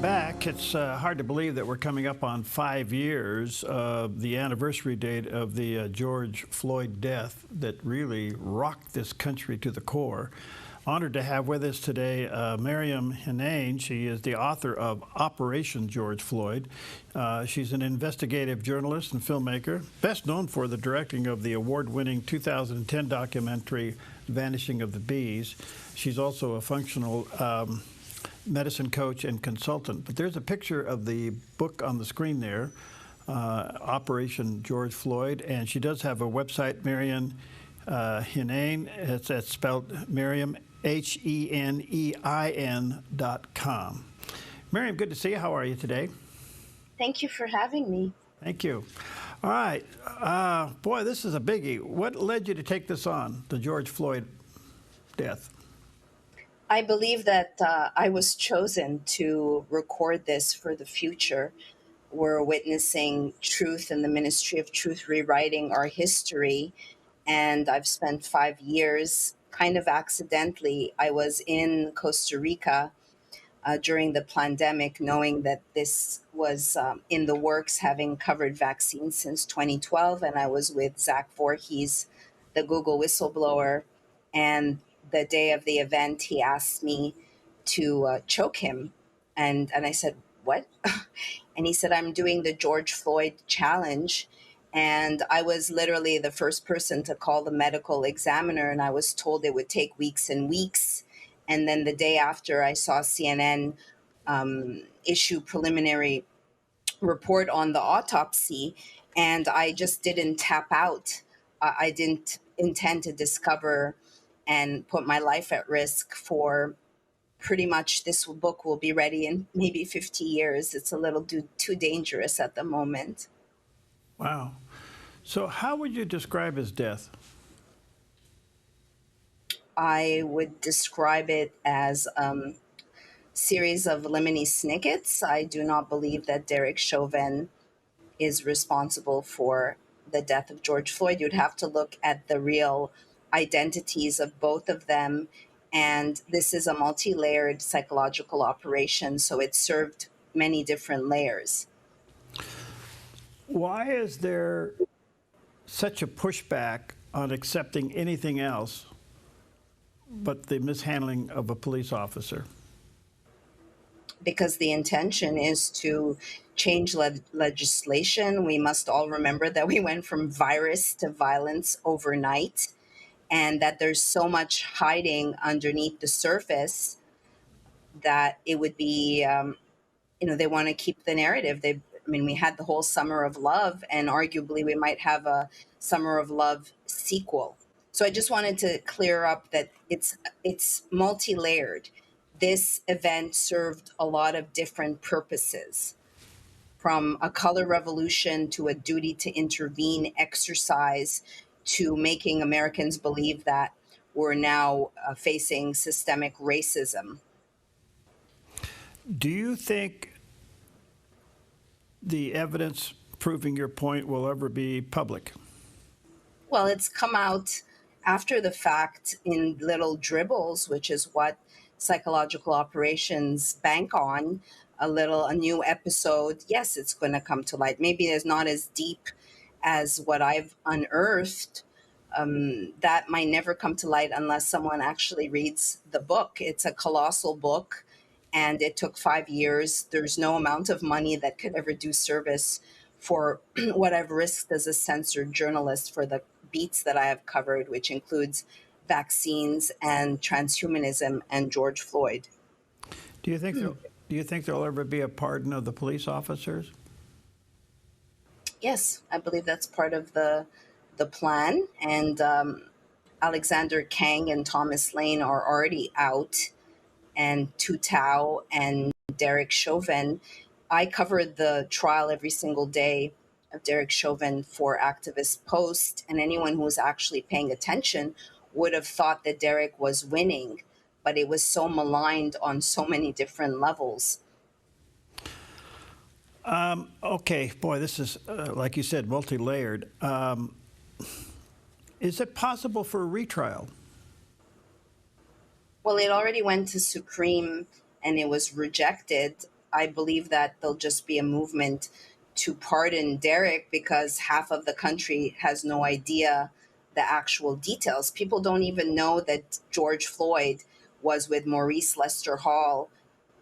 back. It's hard to believe that we're coming up on 5 years of the anniversary date of the George Floyd death that really rocked this country to the core. Honored to have with us today Maryam Henein. She is the author of Operation George Floyd. She's an investigative journalist and filmmaker, best known for the directing of the award-winning 2010 documentary Vanishing of the Bees. She's also a functional medicine coach and consultant. But there's a picture of the book on the screen there, Operation George Floyd, and she does have a website, Maryam Henein. It's spelled Maryam, HENEIN.com. Maryam, good to see you. How are you today? Thank you for having me. Thank you. All right. Boy, this is a biggie. What led you to take this on, the George Floyd death? I believe that I was chosen to record this for the future. We're witnessing truth in the Ministry of Truth rewriting our history. And I've spent 5 years kind of accidentally. I was in Costa Rica during the pandemic, knowing that this was in the works, having covered vaccines since 2012. And I was with Zach Voorhees, the Google whistleblower. And the day of the event, he asked me to choke him. And I said, what? And he said, I'm doing the George Floyd challenge. And I was literally the first person to call the medical examiner, and I was told it would take weeks and weeks. And then the day after, I saw CNN issue preliminary report on the autopsy, and I just didn't tap out. I didn't intend to discover and put my life at risk for pretty much this book will be ready in maybe 50 years. It's a little too dangerous at the moment. Wow. So how would you describe his death? I would describe it as a series of lemony snickets. I do not believe that Derek Chauvin is responsible for the death of George Floyd. You'd have to look at the real identities of both of them. And this is a multi-layered psychological operation, so it served many different layers. Why is there such a pushback on accepting anything else but the mishandling of a police officer? Because the intention is to change legislation. We must all remember that we went from virus to violence overnight, and that there's so much hiding underneath the surface that it would be, they want to keep the narrative. We had the whole Summer of Love, and arguably we might have a Summer of Love sequel. So I just wanted to clear up that it's multi-layered. This event served a lot of different purposes, from a color revolution to a duty to intervene exercise to making Americans believe that we're now facing systemic racism. Do you think the evidence proving your point will ever be public? Well, it's come out after the fact in little dribbles, which is what psychological operations bank on. A new episode, yes, it's going to come to light. Maybe it's not as deep as what I've unearthed. That might never come to light unless someone actually reads the book. It's a colossal book, and it took 5 years. There's no amount of money that could ever do service for what I've risked as a censored journalist for the beats that I have covered, which includes vaccines and transhumanism and George Floyd. Do you think there'll ever be a pardon of the police officers? Yes, I believe that's part of the plan. And Alexander Kang and Thomas Lane are already out, and Tu Tao and Derek Chauvin. I covered the trial every single day of Derek Chauvin for Activist Post, and anyone who was actually paying attention would have thought that Derek was winning, but it was so maligned on so many different levels. Okay, boy, this is, like you said, multi-layered. Is it possible for a retrial? Well, it already went to Supreme and it was rejected. I believe that there'll just be a movement to pardon Derek because half of the country has no idea the actual details. People don't even know that George Floyd was with Maurice Lester Hall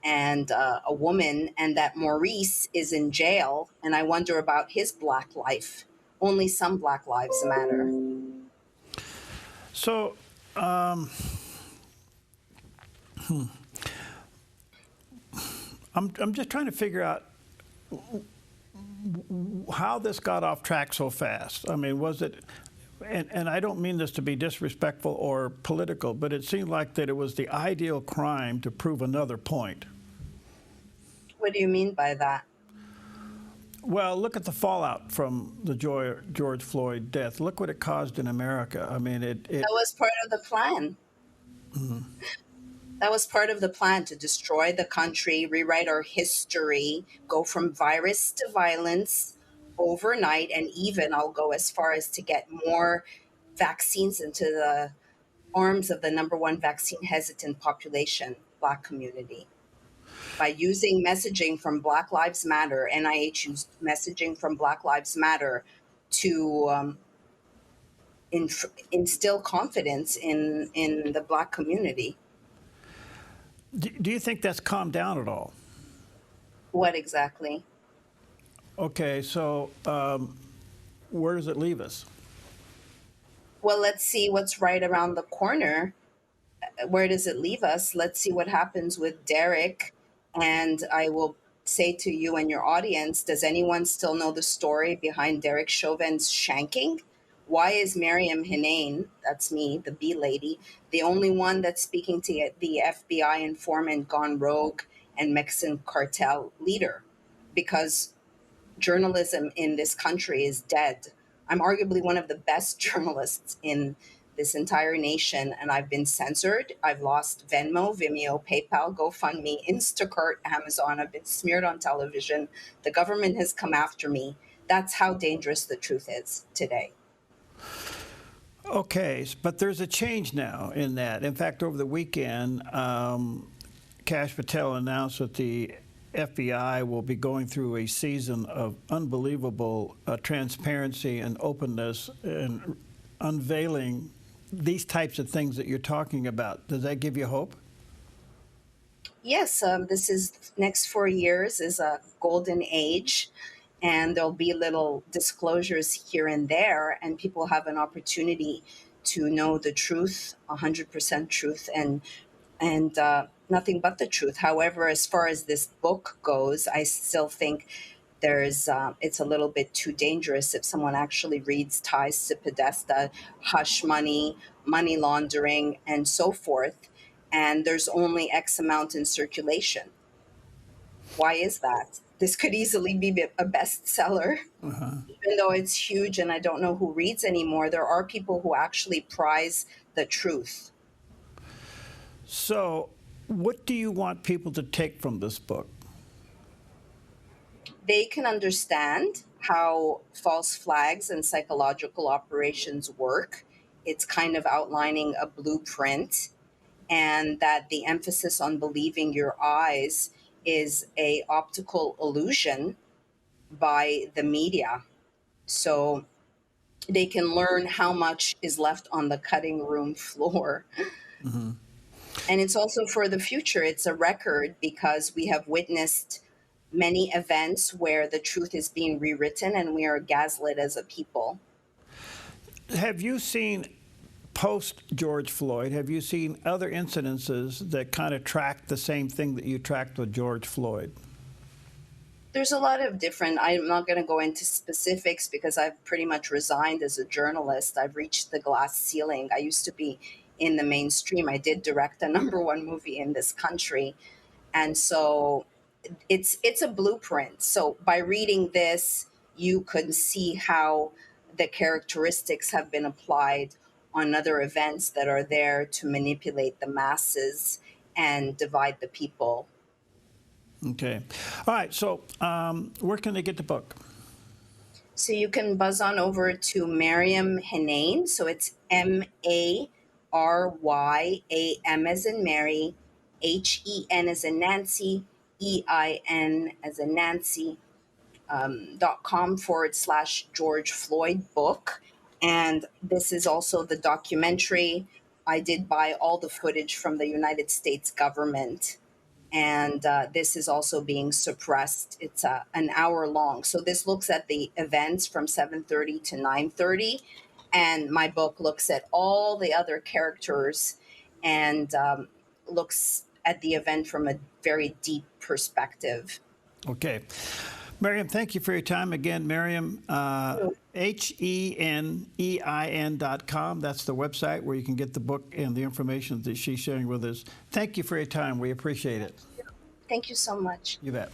and a woman, and that Maurice is in jail. And I wonder about his Black life. Only some Black lives matter. So, I'm just trying to figure out how this got off track so fast. I mean, was it, and I don't mean this to be disrespectful or political, but it seemed like that it was the ideal crime to prove another point. What do you mean by that? Well, look at the fallout from the George Floyd death. Look what it caused in America. I mean, That was part of the plan. That was part of the plan to destroy the country, rewrite our history, go from virus to violence overnight, and even I'll go as far as to get more vaccines into the arms of the number one vaccine hesitant population, Black community. By using messaging from Black Lives Matter, NIH used messaging from Black Lives Matter to instill confidence in the Black community. do you think that's calmed down at all? What exactly? Okay, so where does it leave us? Well, let's see what's right around the corner. Where does it leave us? Let's see what happens with Derek. And I will say to you and your audience, does anyone still know the story behind Derek Chauvin's shanking? Why is Maryam Henein, that's me, the B lady, the only one that's speaking to the FBI informant gone rogue and Mexican cartel leader? Because journalism in this country is dead. I'm arguably one of the best journalists in this entire nation, and I've been censored. I've lost Venmo, Vimeo, PayPal, GoFundMe, Instacart, Amazon. I've been smeared on television. The government has come after me. That's how dangerous the truth is today. Okay, but there's a change now in that. In fact, over the weekend, Kash Patel announced that the FBI will be going through a season of unbelievable transparency and openness and unveiling these types of things that you're talking about. Does that give you hope? Yes, this is next 4 years is a golden age, and there'll be little disclosures here and there, and people have an opportunity to know the truth, 100% truth, and nothing but the truth. However, as far as this book goes, I still think there's it's a little bit too dangerous if someone actually reads ties to Podesta, hush money, money laundering, and so forth, and there's only X amount in circulation. Why is that? This could easily be a bestseller. Even though it's huge and I don't know who reads anymore, there are people who actually prize the truth. So, what do you want people to take from this book? They can understand how false flags and psychological operations work. It's kind of outlining a blueprint, and that the emphasis on believing your eyes is a optical illusion by the media. So they can learn how much is left on the cutting room floor. And it's also for the future. It's a record because we have witnessed many events where the truth is being rewritten and we are gaslit as a people. Have you seen, post George Floyd, have you seen other incidences that kind of track the same thing that you tracked with George Floyd? There's a lot of different, I'm not going to go into specifics because I've pretty much resigned as a journalist. I've reached the glass ceiling. I used to be in the mainstream. I did direct the number one movie in this country. And so it's a blueprint. So by reading this, you could see how the characteristics have been applied on other events that are there to manipulate the masses and divide the people. Okay. All right. So where can they get the book? So you can buzz on over to Maryam Henein. So it's Maryam as in Mary, Hen as in Nancy, Henein as a Nancy, .com/George Floyd book. And this is also the documentary. I did buy all the footage from the United States government, and this is also being suppressed. It's an hour long. So this looks at the events from 7:30 to 9:30, and my book looks at all the other characters and looks at the event from a very deep perspective. Okay. Maryam, thank you for your time again. Maryam, Henein.com. That's the website where you can get the book and the information that she's sharing with us. Thank you for your time. We appreciate it. Thank you so much. You bet.